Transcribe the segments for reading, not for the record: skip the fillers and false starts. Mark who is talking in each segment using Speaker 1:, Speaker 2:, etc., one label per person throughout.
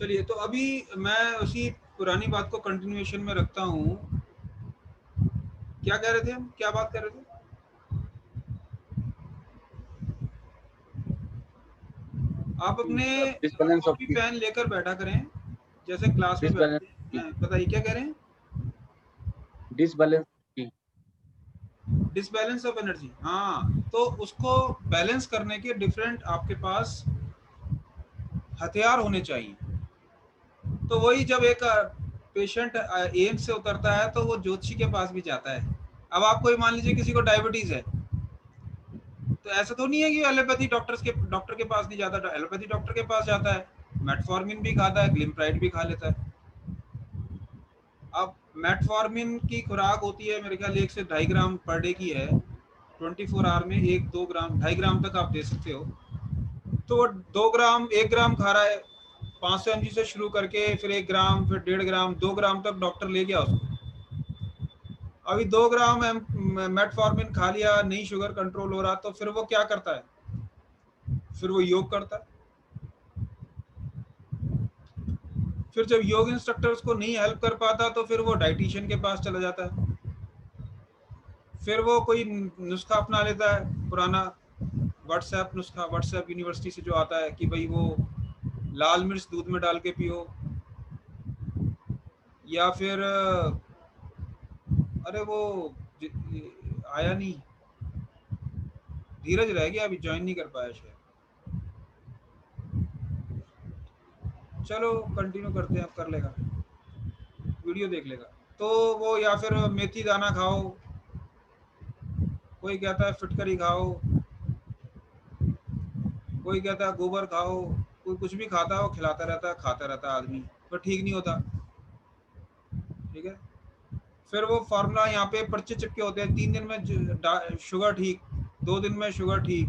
Speaker 1: चलिए, तो अभी मैं उसी पुरानी बात को कंटिन्यूएशन में रखता हूँ। क्या कह रहे थे हम, क्या बात कर रहे थे? आप अपने
Speaker 2: डिसबैलेंस ऑफ
Speaker 1: कॉपी पेन लेकर बैठा करें जैसे क्लास में बैठते हैं। बताइए क्या कह रहे हैं?
Speaker 2: डिसबैलेंस
Speaker 1: डिसबैलेंस ऑफ एनर्जी, हाँ, तो उसको बैलेंस करने के डिफरेंट आपके पास हथियार होने चाहिए। तो वही जब एक पेशेंट एम्स से उतरता है तो वो ज्योतिषी के पास भी जाता है। अब आप कोई मान लीजिए किसी को डायबिटीज है, तो ऐसा तो नहीं है कि एलोपैथी डॉक्टर के पास नहीं जाता, एलोपैथी डॉक्टर के पास जाता है, मेटफॉर्मिन भी खाता है, ग्लिम्प्राइड भी खा लेता है। अब मेटफॉर्मिन की खुराक होती है मेरे ख्याल 1 से 2.5 ग्राम पर डे की है। 24 आवर में 1-2 ग्राम, 2.5 ग्राम तक आप दे सकते हो। तो वो 2 ग्राम, 1 ग्राम खा रहा है, 500 mg से शुरू करके फिर 1 ग्राम, फिर 1.5 ग्राम, 2 ग्राम तक डॉक्टर ले गया उसको। अभी 2 ग्राम मेटफॉर्मिन खा लिया, नहीं शुगर कंट्रोल हो रहा, तो फिर वो क्या करता है? फिर वो योग करता है। फिर जब योग इंस्ट्रक्टर उसको नहीं हेल्प कर पाता तो फिर वो डाइटिशियन के पास चला जाता है। फिर वो कोई नुस्खा अपना लेता है पुराना, व्हाट्सएप नुस्खा, व्हाट्सएप यूनिवर्सिटी से जो आता है कि भाई वो लाल मिर्च दूध में डाल के पियो, या फिर अरे वो आया नहीं, धीरज रह गया, अभी ज्वाइन नहीं कर पाया शायद। चलो कंटिन्यू करते हैं, अब कर लेगा, वीडियो देख लेगा। तो वो या फिर मेथी दाना खाओ, कोई कहता है फिटकरी खाओ, कोई कहता है गोबर खाओ, कोई कुछ भी खाता है, वो खिलाता रहता है, खाता रहता है आदमी, पर ठीक नहीं होता। ठीक है, फिर वो फार्मूला यहाँ पे पर्चे चिपके होते हैं, 3 दिन में शुगर ठीक, 2 दिन में शुगर ठीक,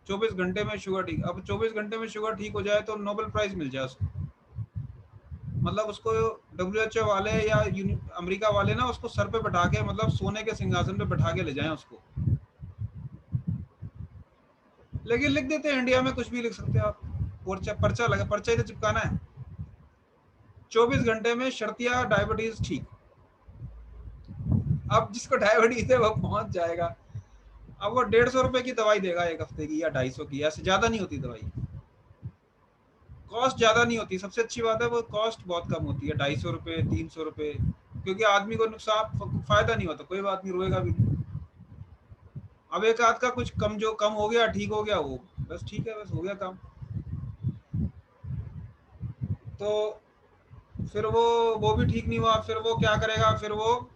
Speaker 1: 24 घंटे में शुगर ठीक। अब 24 घंटे में शुगर ठीक हो जाए तो नोबेल प्राइज मिल जाए उसको। मतलब उसको WHO वाले या अमेरिका वाले ना उसको सर पे बैठा के, मतलब सोने के सिंहासन पे बैठा के ले जाएं उसको। लेकिन लिख देते हैं, इंडिया में कुछ भी लिख सकते हैं आप, पर्चा पर्चा लगा, पर्चा ही तो चिपकाना है। 24 घंटे में शर्तिया डायबिटीज ठीक। अब जिसको डायबिटीज है वो पहुंच जाएगा। अब वो 150 रुपए की दवाई देगा एक हफ्ते की, या 250 की, ऐसे ज्यादा नहीं होती दवाई, कॉस्ट ज्यादा नहीं होती। सबसे अच्छी बात है वो कॉस्ट बहुत कम होती है, 250 रुपए, 300 रुपए, क्योंकि आदमी को नुकसान फायदा नहीं होता, कोई बात नहीं, रोएगा भी नहीं। अब एक आध का कुछ कम, जो कम हो गया, ठीक हो गया, वो बस ठीक है, बस हो गया काम। तो फिर वो भी ठीक नहीं हुआ, फिर वो क्या करेगा? फिर वो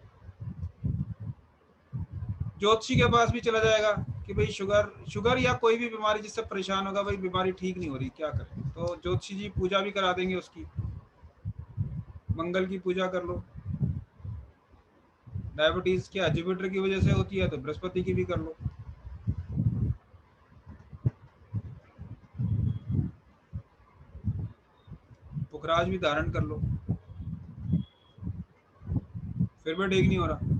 Speaker 1: ज्योतिषी के पास भी चला जाएगा कि भाई शुगर शुगर या कोई भी बीमारी जिससे परेशान होगा, भाई बीमारी ठीक नहीं हो रही, क्या करें? तो ज्योतिषी जी पूजा भी करा देंगे उसकी, मंगल की पूजा कर लो। डायबिटीज क्या जुपिटर की वजह से होती है, तो बृहस्पति की भी कर लो। पुखराज भी धारण कर लो, फिर भी ठीक नहीं हो रहा।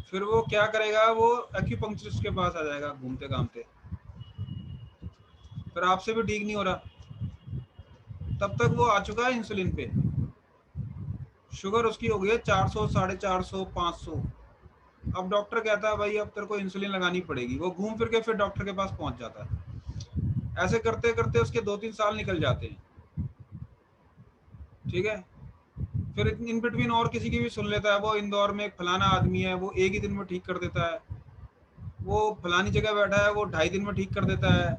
Speaker 1: फिर वो क्या करेगा? वो एक्यूपंक्चरिस्ट के पास आ जाएगा घूमते घामते, फिर आपसे भी ठीक नहीं हो रहा, तब तक वो आ चुका है इंसुलिन पे। शुगर उसकी हो गई है 400, 450, 500। अब डॉक्टर कहता है भाई अब तेरे को इंसुलिन लगानी पड़ेगी, वो घूम फिर के फिर डॉक्टर के पास पहुंच जाता है। ऐसे करते करते उसके 2-3 साल निकल जाते हैं। ठीक है, फिर इन बिटवीन और किसी की भी सुन लेता है, वो इंदौर में एक फलाना आदमी है, वो एक ही दिन में ठीक कर देता है, वो फलानी जगह बैठा है, वो 2.5 दिन में ठीक कर देता है,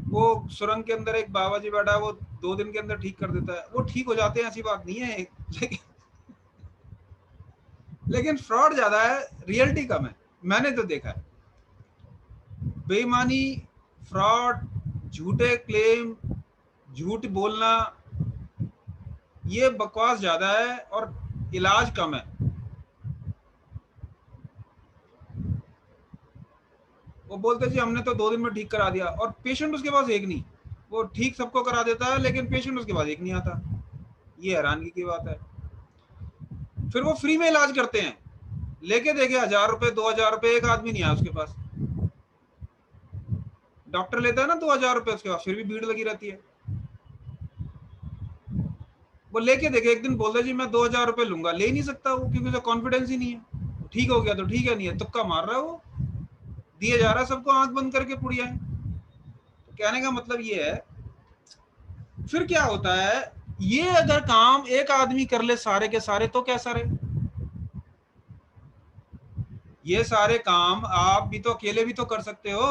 Speaker 1: वो सुरंग के अंदर एक बाबा जी बैठा है, वो 2 दिन के अंदर ठीक कर देता है। वो ठीक हो जाते हैं, ऐसी बात नहीं है, लेकिन फ्रॉड ज्यादा है, रियलिटी कम है, मैंने तो देखा है। बेईमानी, फ्रॉड, झूठे क्लेम, झूठ बोलना, ये बकवास ज्यादा है और इलाज कम है। वो बोलते जी हमने तो 2 दिन में ठीक करा दिया, और पेशेंट उसके पास एक नहीं। वो ठीक सबको करा देता है लेकिन पेशेंट उसके पास एक नहीं आता। ये हैरानगी की बात है। फिर वो फ्री में इलाज करते हैं, लेके देखे 1,000 रुपए, 2,000 रुपए, एक आदमी नहीं आया उसके पास। डॉक्टर लेता है ना 2,000 रुपए, उसके बाद फिर भी भीड़ लगी रहती है। वो लेके देखे, एक दिन बोल दे जी मैं 2,000 रुपए लूंगा, ले ही नहीं सकता वो, क्योंकि उसे कॉन्फिडेंस ही नहीं है। ठीक हो गया तो ठीक है, नहीं है तुक्का मार रहा है वो, दिए जा रहा है सबको आंख बंद करके पुड़िया है। तो कहने का मतलब ये है, फिर क्या होता है, ये अगर काम एक आदमी कर ले सारे के सारे तो कैसा रहे। ये सारे काम आप भी तो अकेले भी तो कर सकते हो,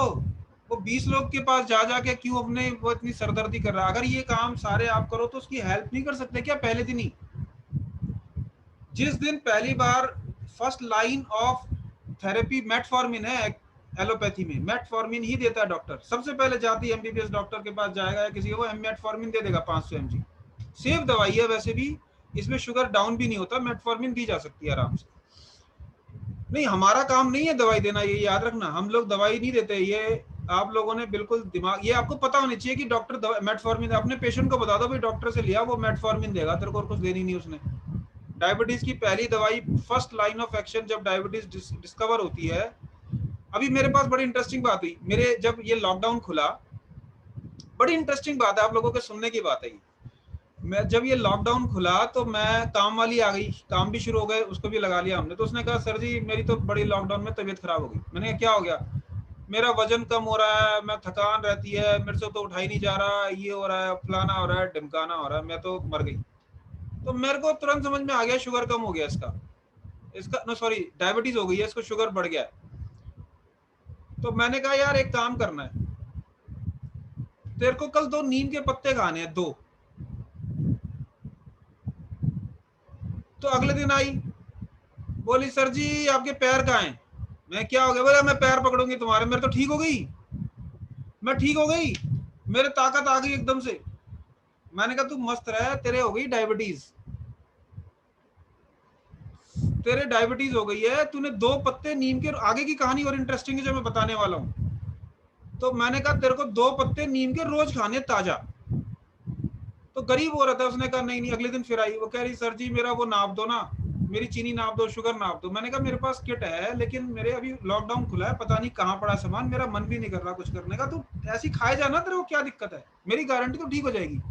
Speaker 1: वो 20 लोग के पास जा जाके क्यों अपने वो इतनी सरदर्दी कर रहा है। अगर ये काम सारे आप करो तो उसकी हेल्प नहीं कर सकते क्या पहले दिन ही? जिस दिन पहली बार first line of therapy metformin है, एलोपैथी में मेटफॉर्मिन ही देता है डॉक्टर। सबसे पहले जाती एमबीबीएस डॉक्टर के पास जाएगा या किसी को, वो मेटफॉर्मिन दे देगा 500 mg। सेफ दवाई है वैसे भी, इसमें शुगर डाउन भी नहीं होता, मेटफॉर्मिन दी जा सकती है आराम से। नहीं, हमारा काम नहीं है दवाई देना, ये याद रखना, हम लोग दवाई नहीं देते। ये आप लोगों ने बिल्कुल दिमाग, ये आपको पता होनी चाहिए कि डॉक्टर मेटफॉर्मिन, अपने पेशेंट को बता दो भाई डॉक्टर से लिया, वो मेटफॉर्मिन देगा तेरे को और कुछ देनी नहीं उसने। डायबिटीज की पहली दवाई, फर्स्ट लाइन ऑफ एक्शन जब डायबिटीज डिस्कवर होती है। अभी मेरे पास बड़ी इंटरेस्टिंग बात हुई, मेरे जब ये लॉकडाउन खुला, बड़ी इंटरेस्टिंग बात है, आप लोगों के सुनने की बात है ये। मैं जब ये लॉकडाउन खुला तो मैं, काम वाली आ गई, काम भी शुरू हो गए, उसको भी लगा लिया हमने। तो उसने कहा सर जी मेरी तो बड़ी लॉकडाउन में तबीयत खराब हो गई। मैंने कहा क्या हो गया? मेरा वजन कम हो रहा है, मैं थकान रहती है, मेरे से तो उठा ही नहीं जा रहा, ये हो रहा है, फलाना हो रहा है, ढिमकाना हो रहा है, मैं तो मर गई। तो मेरे को तुरंत समझ में आ गया शुगर कम हो गया इसका, इसका नो सॉरी डायबिटीज हो गई है, इसको शुगर बढ़ गया है। तो मैंने कहा यार एक काम करना है, तेरे को कल 2 नीम के पत्ते खाने हैं, 2। तो अगले दिन आई, बोली सर जी आपके पैर कहाँ हैं? मैं क्या हो गया? बोला मैं पैर पकड़ूंगी तुम्हारे, मेरे तो ठीक हो गई, मैं ठीक हो गई, मेरे ताकत आ गई एकदम से। मैंने कहा तू मस्त रह, तेरे हो गई डायबिटीज, तेरे डायबिटीज हो गई है, तूने 2 पत्ते नीम के, आगे की कहानी और इंटरेस्टिंग है जो मैं बताने वाला हूं। तो मैंने कहा तेरे को 2 पत्ते नीम के रोज खाने ताजा। तो गरीब हो रहा था, उसने कहा नहीं नहीं। अगले दिन फिर आई, वो कह रही सर जी मेरा वो नाप दो ना, मेरी चीनी नाप दो, शुगर नाप दो। मैंने कहा मेरे पास किट है, लेकिन मेरे अभी लॉकडाउन खुला है, पता नहीं कहाँ पड़ा सामान, मेरा मन भी नहीं कर रहा कुछ करने का, तो ऐसी खाए जाना, तेरे को क्या दिक्कत है, मेरी गारंटी तो ठीक हो जाएगी।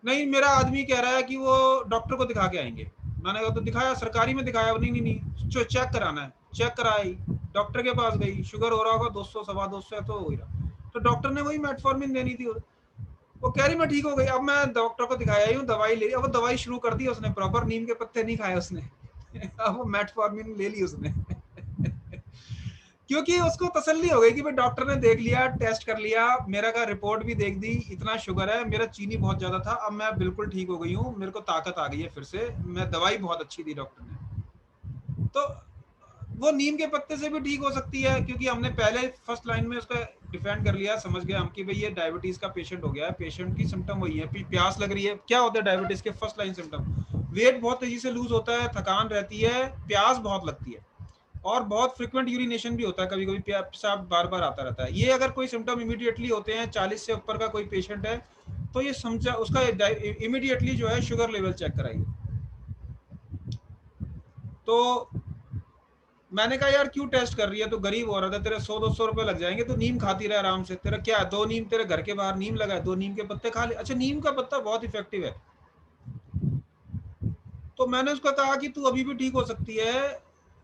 Speaker 1: नहीं मेरा आदमी कह रहा है कि वो डॉक्टर को दिखा के आएंगे। मैंने कहा तो दिखाया, सरकारी में दिखाया? नहीं नहीं नहीं, चेक कराना है। चेक कराई, डॉक्टर के पास गई, शुगर हो रहा होगा 200 सवा 200 तो हो गया। तो डॉक्टर ने वही मेटफॉर्मिन देनी थी, वो कह रही मैं ठीक हो गई। अब मैं डॉक्टर को दिखाया ही हूँ, दवाई ले, अब वो दवाई शुरू कर दी उसने, प्रॉपर नीम के पत्ते नहीं खाए उसने अब वो मेटफॉर्मिन ले ली उसने क्योंकि उसको तसल्ली हो गई कि भाई डॉक्टर ने देख लिया, टेस्ट कर लिया, मेरा का रिपोर्ट भी देख दी, इतना शुगर है, मेरा चीनी बहुत ज्यादा था, अब मैं बिल्कुल ठीक हो गई हूँ, मेरे को ताकत आ गई है फिर से, मैं दवाई बहुत अच्छी दी डॉक्टर ने। तो वो नीम के पत्ते से भी ठीक हो सकती है, क्योंकि हमने पहले फर्स्ट लाइन में उसका डिफेंड कर लिया, समझ गए हम कि भाई ये डायबिटीज का पेशेंट हो गया है, पेशेंट की सिम्टम वही है, प्यास लग रही है। क्या होता है डायबिटीज के फर्स्ट लाइन सिम्टम? वेट बहुत तेजी से लूज होता है, थकान रहती है, प्यास बहुत लगती है, और बहुत फ्रिक्वेंट यूरिनेशन भी होता है, कभी कभी पेशाब बार बार आता रहता है। ये अगर कोई सिम्टम इमीडिएटली होते हैं, 40 से ऊपर का कोई पेशेंट है, तो ये समझा उसका इमीडिएटली जो है शुगर लेवल चेक कराइए। तो मैंने कहा यार क्यों टेस्ट कर रही है, तो गरीब हो रहा था, तेरे 100-200 रुपए लग जाएंगे, तो नीम खाती रहे आराम से, तेरा क्या 2 नीम तेरे घर के बाहर नीम लगा है, 2 नीम के पत्ते खा ले। अच्छा नीम का पत्ता बहुत इफेक्टिव है। तो मैंने उसको कहा कि तू अभी भी ठीक हो सकती है,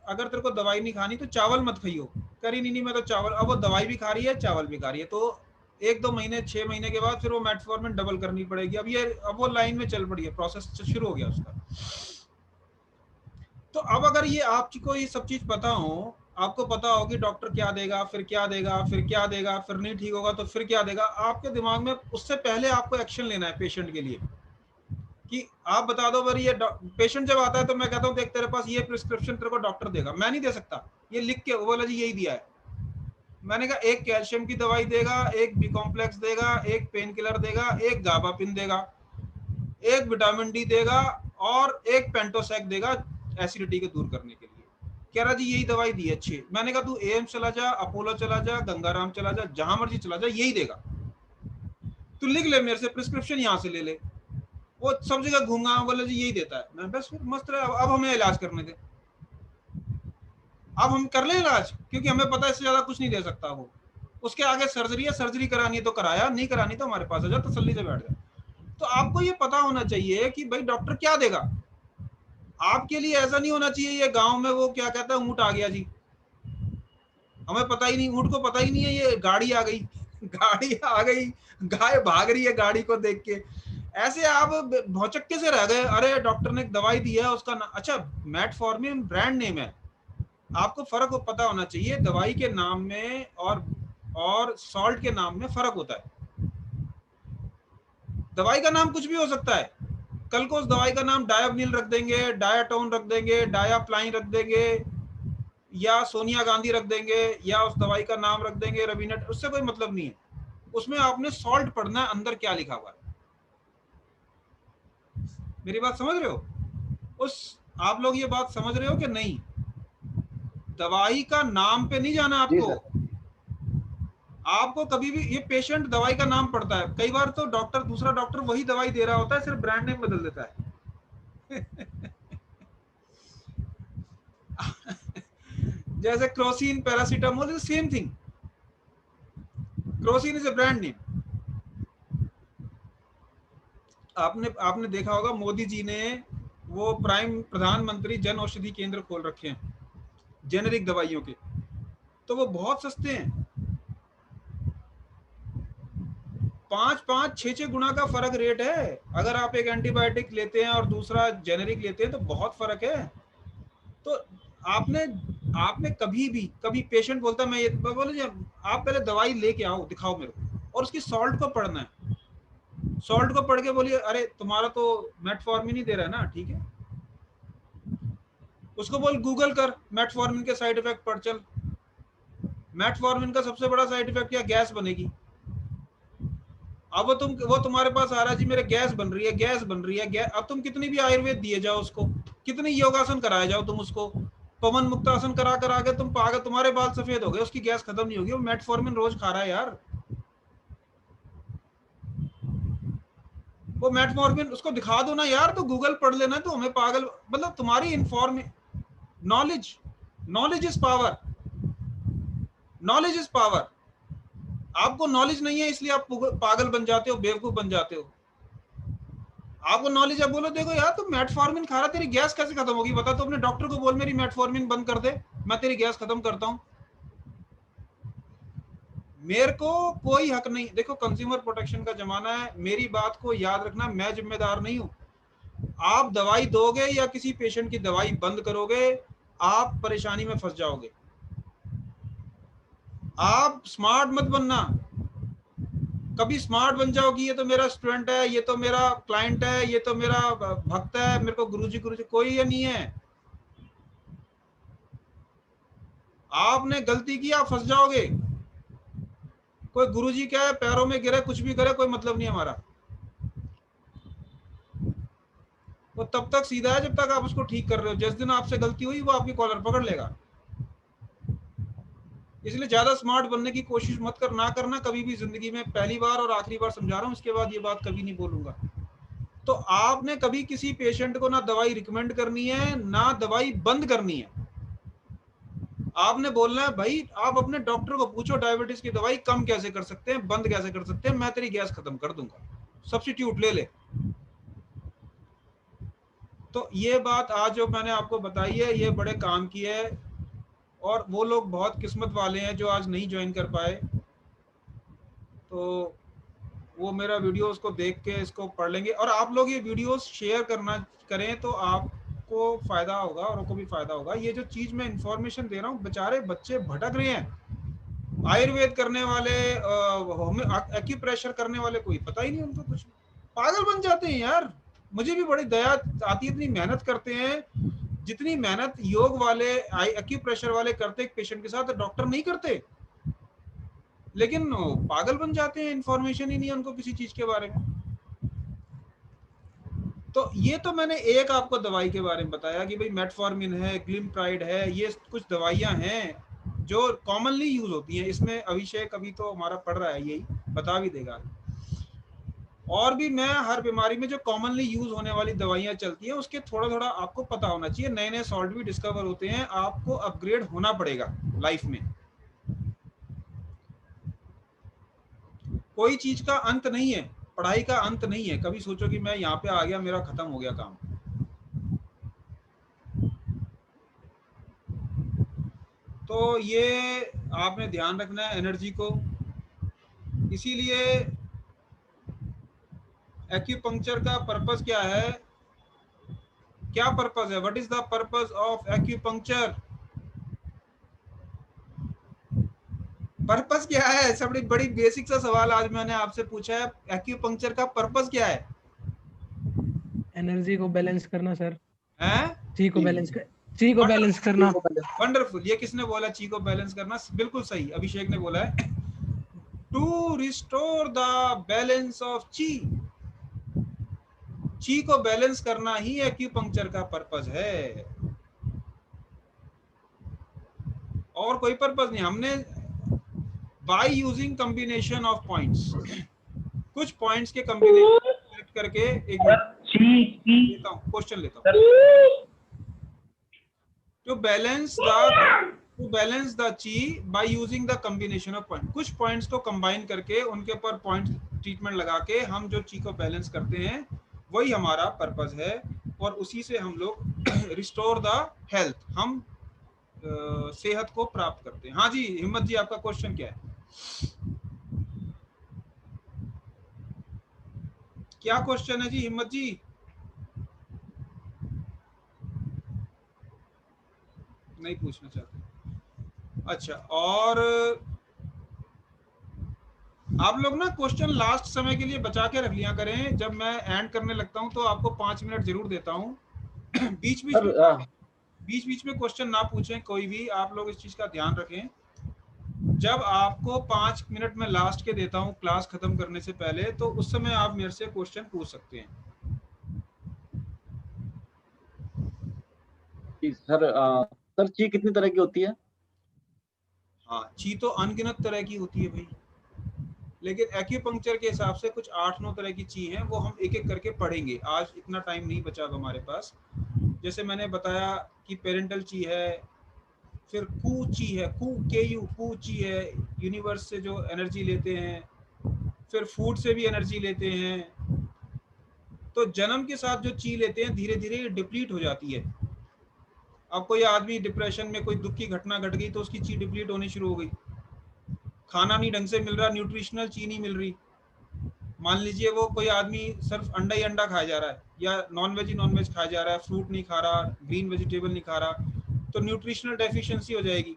Speaker 1: अगर तेरे को दवाई नहीं खानी तो चावल मत खाइयो। करी नहीं नहीं मैं तो चावल, अब वो दवाई भी खा रही है चावल भी खा रही है, तो 1-2 महीने 6 महीने के बाद फिर वो मेटफॉर्मिन डबल करनी पड़ेगी। अब वो लाइन में चल पड़ी है, प्रोसेस शुरू हो गया उसका। तो अब अगर ये आपको ये सब चीज पता हो, आपको पता हो कि डॉक्टर क्या देगा, फिर क्या देगा, फिर क्या देगा, फिर नहीं ठीक होगा तो फिर क्या देगा, आपके दिमाग में उससे पहले आपको एक्शन लेना है पेशेंट के लिए, कि आप बता दो भाई ये पेशेंट जब आता है तो मैं कहता हूँ देख तेरे पास ये प्रिस्क्रिप्शन तेरे को डॉक्टर देगा, मैं नहीं दे सकता, ये लिख के बोला जी यही दिया है। मैंने कहा एक कैल्शियम की दवाई देगा, एक बी कॉम्प्लेक्स देगा, एक पेन किलर देगा, एक गाबापिन देगा, एक विटामिन डी देगा, और एक पेंटोसैक देगा एसिडिटी को दूर करने के लिए। कह रहा जी यही दवाई दी अच्छी। मैंने कहा तू एम्स चला जा, अपोलो चला जा, गंगाराम चला जा, जहां मर्जी चला जा, यही देगा, तू लिख ले मेरे से प्रिस्क्रिप्शन यहाँ से ले ले। वो सब जगह घूंगा, बोले जी यही देता है। मैं बस फिर मस्त रहा, अब हमें इलाज करने दे, अब हम कर ले इलाज, क्योंकि हमें पता है इससे ज्यादा कुछ नहीं दे सकता वो। उसके आगे सर्जरी है, सर्जरी करानी है तो कराया, नहीं करानी तो हमारे पास आ जाओ, तसल्ली से बैठ जाओ। तो आपको ये पता होना चाहिए कि भाई डॉक्टर क्या देगा आपके लिए। ऐसा नहीं होना चाहिए ये गांव में वो क्या कहता है ऊंट आ गया जी, हमें पता ही नहीं, ऊंट को पता ही नहीं है ये गाड़ी आ गई गाड़ी आ गई, गाय भाग रही है गाड़ी को देख के, ऐसे आप भौचक्के से रह गए। अरे डॉक्टर ने एक दवाई दी है उसका अच्छा मेटफॉर्मिन ब्रांड नेम है। आपको फर्क पता होना चाहिए दवाई के नाम में और सॉल्ट के नाम में फर्क होता है। दवाई का नाम कुछ भी हो सकता है, कल को उस दवाई का नाम डायाबनिल रख देंगे, डायाटोन रख देंगे, डायाप्लाइन रख देंगे, या सोनिया गांधी रख देंगे, या उस दवाई का नाम रख देंगे रवीनट, उससे कोई मतलब नहीं है। उसमें आपने सॉल्ट पढ़ना है अंदर क्या लिखा हुआ है। मेरी बात समझ रहे हो? आप लोग ये बात समझ रहे हो कि नहीं? दवाई का नाम पे नहीं जाना
Speaker 2: जी
Speaker 1: आपको।
Speaker 2: सर।
Speaker 1: आपको कभी भी ये पेशेंट दवाई का नाम पढ़ता है, कई बार तो डॉक्टर दूसरा डॉक्टर वही दवाई दे रहा होता है, सिर्फ ब्रांड नेम बदल देता है जैसे Crocin paracetamol is same thing, Crocin is a brand name. आपने देखा होगा मोदी जी ने वो प्रधानमंत्री जन औषधि केंद्र खोल रखे हैं जेनेरिक दवाइयों के, तो वो बहुत सस्ते हैं। 5-5, 6-6 गुना का फर्क रेट है। अगर आप एक एंटीबायोटिक लेते हैं और दूसरा जेनेरिक लेते हैं तो बहुत फर्क है। तो आपने आपने कभी पेशेंट बोलता मैं ये बोले आप पहले दवाई लेके आओ, दिखाओ मेरे को, और उसकी सॉल्ट को पढ़ना है। सॉल्ट को पढ़ के बोलिए अरे तुम्हारा तो मेटफॉर्मिन ही दे रहा है ना, ठीक है। उसको बोल गूगल कर मेटफॉर्मिन के साइड इफेक्ट पढ़ चल। मेटफॉर्मिन का सबसे बड़ा साइड इफेक्ट क्या? गैस बनेगी। अब वो तुम्हारे पास आ रहा है जी मेरे गैस बन रही है, गैस बन रही है, अब तुम कितनी भी आयुर्वेद दिए जाओ उसको, कितनी योगासन कराए जाओ तुम उसको, पवन मुक्तासन करा करा के तुम पागल, तुम्हारे बाल सफेद हो गए, उसकी गैस खत्म नहीं होगी। वो मेटफॉर्मिन रोज खा रहा है यार, वो मेटफॉर्मिन उसको दिखा दो ना यार, तो गूगल पढ़ लेना। तो हमें पागल मतलब तुम्हारी knowledge, knowledge is power, knowledge is power. आपको नॉलेज नहीं है इसलिए आप पागल बन जाते हो, बेवकूफ बन जाते हो। आपको नॉलेज है, बोलो देखो यार तुम मेटफॉर्मिन खा रहा, तेरी गैस कैसे खत्म होगी बता। तो अपने डॉक्टर को बोल मेरी मेटफॉर्मिन बंद कर दे, मैं तेरी गैस खत्म करता हूं। मेरे को कोई हक नहीं। देखो कंज्यूमर प्रोटेक्शन का जमाना है, मेरी बात को याद रखना, मैं जिम्मेदार नहीं हूं। आप दवाई दोगे या किसी पेशेंट की दवाई बंद करोगे, आप परेशानी में फंस जाओगे। आप स्मार्ट मत बनना। कभी स्मार्ट बन जाओ कि ये तो मेरा स्टूडेंट है, ये तो मेरा क्लाइंट है, ये तो मेरा भक्त है, मेरे को गुरुजी गुरुजी, कोई ये नहीं है। आपने गलती की, आप फंस जाओगे। कोई गुरुजी क्या है, पैरों में गिरे कुछ भी करे कोई मतलब नहीं हमारा। वो तब तक सीधा है जब तक आप उसको ठीक कर रहे हो। जिस दिन आपसे गलती हुई वो आपकी कॉलर पकड़ लेगा। इसलिए ज्यादा स्मार्ट बनने की कोशिश मत करना कभी भी जिंदगी में। पहली बार और आखिरी बार समझा रहा हूं, इसके बाद ये बात कभी नहीं बोलूंगा। तो आपने कभी किसी पेशेंट को ना दवाई रिकमेंड करनी है ना दवाई बंद करनी है। आपने बोलना है भाई, आप अपने डॉक्टर को पूछो डायबिटीज की दवाई कम कैसे कर सकते हैं, बंद कैसे कर सकते हैं, मैं तेरी गैस खत्म कर दूंगा, सब्स्टिट्यूट ले ले। तो ये बात आज जो मैंने आपको बताई है ये बड़े काम की है। और वो लोग बहुत किस्मत वाले हैं जो आज नहीं ज्वाइन कर पाए, तो वो मेरा वीडियोस को देख के इसको पढ़ लेंगे। और आप लोग ये वीडियोस शेयर करना करें तो आपको फायदा होगा और उनको भी फायदा होगा। ये जो चीज मैं इंफॉर्मेशन दे रहा हूँ, बेचारे बच्चे भटक रहे हैं। आयुर्वेद करने वाले, एक्यूप्रेशर करने वाले, कोई पता ही नहीं उनको कुछ, पागल बन जाते हैं यार। मुझे भी बड़ी दया आती है, इतनी मेहनत करते हैं जितनी मेहनत योग वाले एक्यूप्रेशर वाले करते एक पेशेंट के साथ, डॉक्टर नहीं करते। लेकिन पागल बन जाते हैं, इंफॉर्मेशन ही नहीं है उनको किसी चीज के बारे में। तो ये तो मैंने एक आपको दवाई के बारे में बताया कि भाई मेटफॉर्मिन है, ग्लिमप्राइड है, ये कुछ दवाइयां हैं जो कॉमनली यूज होती हैं। इसमें अभिषेक अभी तो हमारा पढ़ रहा है, यही बता भी देगा। और भी मैं हर बीमारी में जो कॉमनली यूज होने वाली दवाइयां चलती हैं उसके थोड़ा थोड़ा आपको पता होना चाहिए। नए नए सॉल्ट भी डिस्कवर होते हैं, आपको अपग्रेड होना पड़ेगा लाइफ में। कोई चीज का अंत नहीं है, पढ़ाई का अंत नहीं है। कभी सोचो कि मैं यहाँ पे आ गया, मेरा खत्म हो गया काम। तो ये आपने ध्यान रखना है एनर्जी को। इसीलिए एक्यूपंक्चर का पर्पस क्या है? क्या पर्पस है? What is the purpose of acupuncture? Purpose क्या है? सब बड़ी बेसिक सा सवाल आज मैंने आपसे पूछा है, एक्यूपंक्चर का पर्पस क्या है?
Speaker 3: एनर्जी को बैलेंस करना सर,
Speaker 1: हैं?
Speaker 3: ची को बैलेंस करना।
Speaker 1: वंडरफुल। ये किसने बोला ची को बैलेंस करना? बिल्कुल सही, अभिषेक ने बोला है। To restore the balance of chi. Chi को बैलेंस करना ही एक्यूपंक्चर का पर्पस है, और कोई पर्पस नहीं। हमने by using combination of points, कुछ पॉइंट्स के कॉम्बिनेशन सेलेक्ट करके एक लेता हूं, क्वेश्चन लेता हूं। टू बैलेंस द ची by using the combination of point. कुछ पॉइंट्स को कंबाइन करके उनके ऊपर पॉइंट ट्रीटमेंट लगा के हम जो ची को बैलेंस करते हैं, वही हमारा पर्पस है। और उसी से हम लोग रिस्टोर द हेल्थ, हम सेहत को प्राप्त करते हैं। हाँ जी हिम्मत जी, आपका क्वेश्चन क्या है? क्या क्वेश्चन है जी हिम्मत जी? नहीं पूछना चाहते? अच्छा, और आप लोग ना क्वेश्चन लास्ट समय के लिए बचा के रख लिया करें। जब मैं एंड करने लगता हूं तो आपको 5 मिनट जरूर देता हूं। बीच बीच में क्वेश्चन ना पूछें कोई भी, आप लोग इस चीज का ध्यान रखें। जब आपको 5 मिनट में लास्ट के देता हूं क्लास खत्म करने से पहले, तो उस समय आप मेरे से क्वेश्चन पूछ सकते हैं।
Speaker 2: सर ची कितनी तरह की होती है?
Speaker 1: हाँ, ची तो अनगिनत तरह की होती है भाई, लेकिन एक्यूपंक्चर के हिसाब से कुछ 8-9 तरह की ची हैं, वो हम एक एक करके पढ़ेंगे। आज इतना टाइम नहीं बचा अब हमारे पास। जैसे मैंने बताया कि पेरेंटल ची है, फिर कू ची है, कू ची है, यूनिवर्स से जो एनर्जी लेते हैं, फिर फूड से भी एनर्जी लेते हैं। तो जन्म के साथ जो ची लेते हैं धीरे धीरे डिप्लीट हो जाती है। अब कोई आदमी डिप्रेशन में, कोई दुख की घटना घट गई तो उसकी ची डिप्लीट होनी शुरू हो गई। खाना नहीं ढंग से मिल रहा, न्यूट्रिशनल ची नहीं मिल रही। मान लीजिए वो कोई आदमी सिर्फ अंडा ही अंडा खाया जा रहा है, या नॉन वेज खाया जा रहा है, फ्रूट नहीं खा रहा, ग्रीन वेजिटेबल नहीं खा रहा, तो न्यूट्रिशनल डेफिशिएंसी हो जाएगी।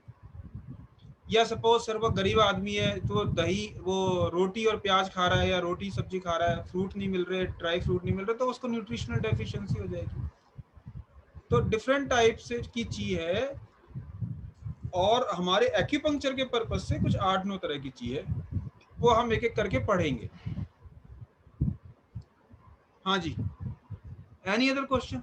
Speaker 1: या सपोज सिर्फ वो गरीब आदमी है तो दही, वो रोटी और प्याज खा रहा है, या रोटी सब्जी खा रहा है, फ्रूट नहीं मिल रहे, ड्राई फ्रूट नहीं मिल रहे, तो उसको न्यूट्रिशनल डेफिशिएंसी हो जाएगी। तो डिफरेंट टाइप से की चीज है, और हमारे एक्यूपंक्चर के पर्पज से कुछ 8-9 तरह की चीज है, वो हम एक एक करके पढ़ेंगे। हाँ जी, any other question?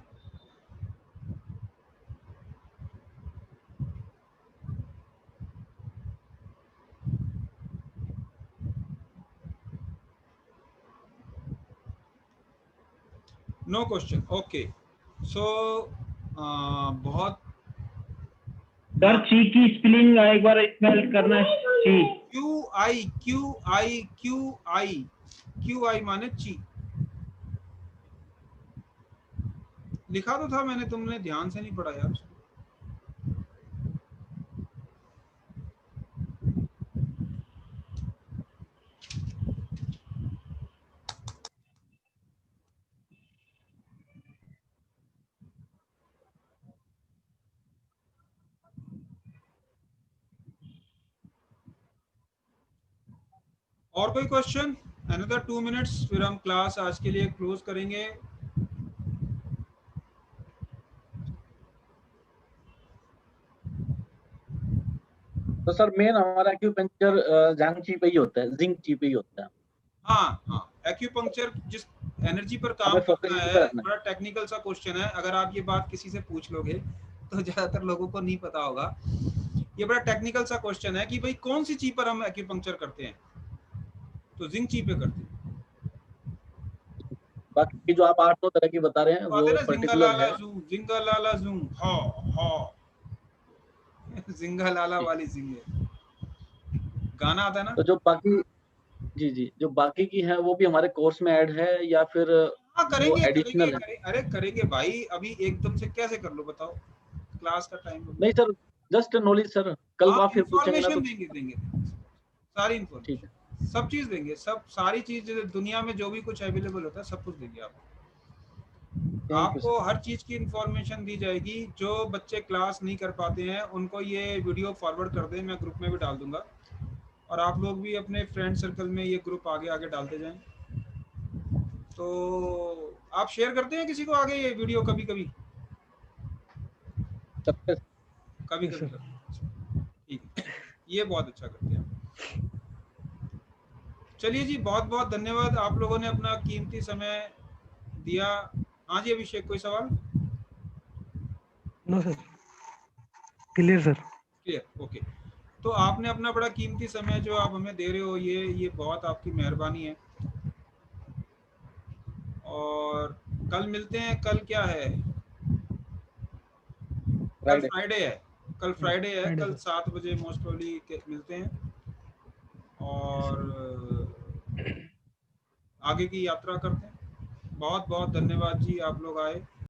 Speaker 1: No question, okay. So बहुत
Speaker 4: सर ची की स्पेलिंग एक बार स्पेल करना। ची
Speaker 1: क्यू आई माने ची। लिखा तो था मैंने, तुमने ध्यान से नहीं पढ़ा यार। और कोई क्वेश्चन? अनदर 2 मिनट्स, फिर हम क्लास आज के लिए क्लोज करेंगे।
Speaker 2: तो सर मेन हमारा एक्यूपंक्चर जांग ची पे ही होता है, जिंक ची पे ही होता है।
Speaker 1: हाँ हाँ, एक्यूपंक्चर जिस एनर्जी पर काम करता है, बड़ा टेक्निकल सा क्वेश्चन है। अगर आप ये बात किसी से पूछ लोगे तो ज्यादातर लोगों को नहीं पता होगा। ये बड़ा टेक्निकल सा क्वेश्चन है कि भाई कौन सी चीज पर हम एक्यूपंक्चर करते हैं, तो जिंक ची पे करते हैं।
Speaker 2: बाकी जो आप 8-9 तरह की बता रहे हैं वो पर्टिकुलर है।
Speaker 1: जिंगालाला जूम, हाँ हाँ, जिंगालाला वाली जिंग है, गाना आता है ना।
Speaker 2: तो जो बाकी जी जी, जो बाकी की है वो भी हमारे कोर्स में ऐड है या फिर
Speaker 1: हाँ
Speaker 2: वो
Speaker 1: करेंगे
Speaker 2: एडिशनल है?
Speaker 1: अरे करेंगे भाई, अभी एकदम से कैसे कर लो बताओ, क्लास का टाइम अभी।
Speaker 2: नहीं सर, जस्ट नॉलेज सर, कल
Speaker 1: हाँ
Speaker 2: को आप फिर पूछेंगे ना
Speaker 1: इंफॉर्मेशन
Speaker 2: तो
Speaker 1: देंगे सारी
Speaker 2: ठीक है।
Speaker 1: इंफॉर्मेशन, सब चीज देंगे, सब सारी चीज दुनिया में जो भी कुछ अवेलेबल होता है सब कुछ देंगे आपको।
Speaker 2: थैंक यू
Speaker 1: आपको
Speaker 2: सर।
Speaker 1: हर चीज की इंफॉर्मेशन दी जाएगी। जो बच्चे क्लास नहीं कर पाते हैं उनको ये वीडियो फॉरवर्ड कर दें, मैं ग्रुप में भी डाल दूंगा, और आप लोग भी अपने फ्रेंड सर्कल में ये ग्रुप आगे आगे डालते जाएं। तो आप शेयर करते हैं किसी को आगे ये वीडियो कभी कभी
Speaker 2: सबके
Speaker 1: कभी
Speaker 3: यस
Speaker 1: कभी
Speaker 3: सर।
Speaker 1: करते हैं, ठीक है, ये बहुत अच्छा करते हैं। चलिए जी, बहुत बहुत धन्यवाद, आप लोगों ने अपना कीमती समय दिया। हाँ जी अभिषेक, कोई सवाल?
Speaker 3: No sir, clear sir.
Speaker 1: Clear, okay. तो आपने अपना बड़ा कीमती समय जो आप हमें दे रहे हो, ये बहुत आपकी मेहरबानी है। और कल मिलते हैं, कल क्या है, कल
Speaker 2: फ्राइडे।
Speaker 1: फ्राइडे है, कल फ्राइडे है,
Speaker 3: फ्राइडे
Speaker 1: कल
Speaker 3: सर।
Speaker 1: 7 बजे मोस्ट प्रोबेबली मिलते हैं, और आगे की यात्रा करते हैं। बहुत बहुत धन्यवाद जी, आप लोग आए।